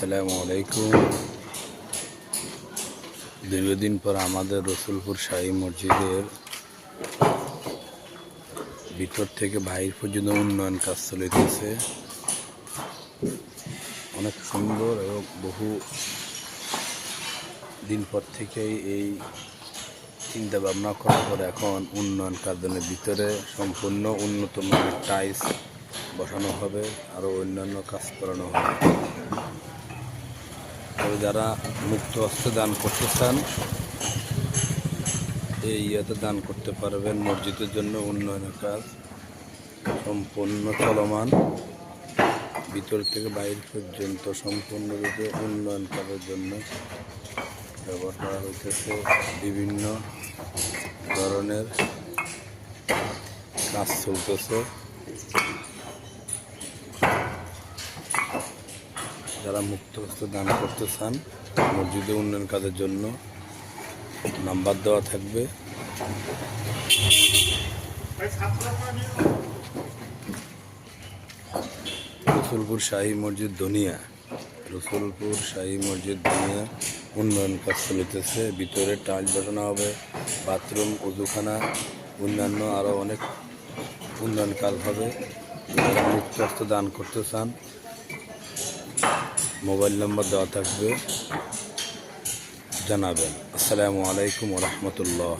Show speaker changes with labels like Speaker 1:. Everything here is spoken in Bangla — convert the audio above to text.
Speaker 1: আসসালামু আলাইকুম। দীর্ঘদিন পর আমাদের রসুলপুর শাহী মসজিদের ভিতর থেকে বাহির পর্যন্ত উন্নয়ন কাজ চলিতেছে। অনেক সুন্দর এবং বহু দিন পর থেকেই এই চিন্তা ভাবনা করার পর এখন উন্নয়ন কার্যালয়ের ভিতরে সম্পূর্ণ উন্নত মানের টাইলস বসানো হবে, আরও অন্যান্য কাজ করানো হবে। তবে যারা মুক্ত হস্তে দান করতে চান এই ইয়েতে দান করতে পারবেন। মসজিদের জন্য উন্নয়নের কাজ সম্পূর্ণ চলমান, ভিতর থেকে বাইরে পর্যন্ত সম্পূর্ণরূপে উন্নয়ন করার জন্য ব্যবহার করা হইতেছে। বিভিন্ন ধরনের কাজ চলতেছে। যারা মুক্ত হস্তে দান করতে চান মসজিদে উন্নয়ন কাজের জন্য নাম্বার দেওয়া থাকবে। রসুলপুর শাহী মসজিদ ধনিয়া, রসুলপুর শাহী মসজিদ ধনিয়া উন্নয়ন কাজ চলিতেছে। ভিতরে টাইলস বসানো হবে, বাথরুম, ওজুখানা, অন্যান্য আরও অনেক উন্নয়ন কাজ হবে। যারা মুক্ত হস্তে দান করতে চান মোবাইল নম্বর দেওয়া থাকবে, জানাবেন। আসসালামু আলাইকুম ওয়া রাহমাতুল্লাহ।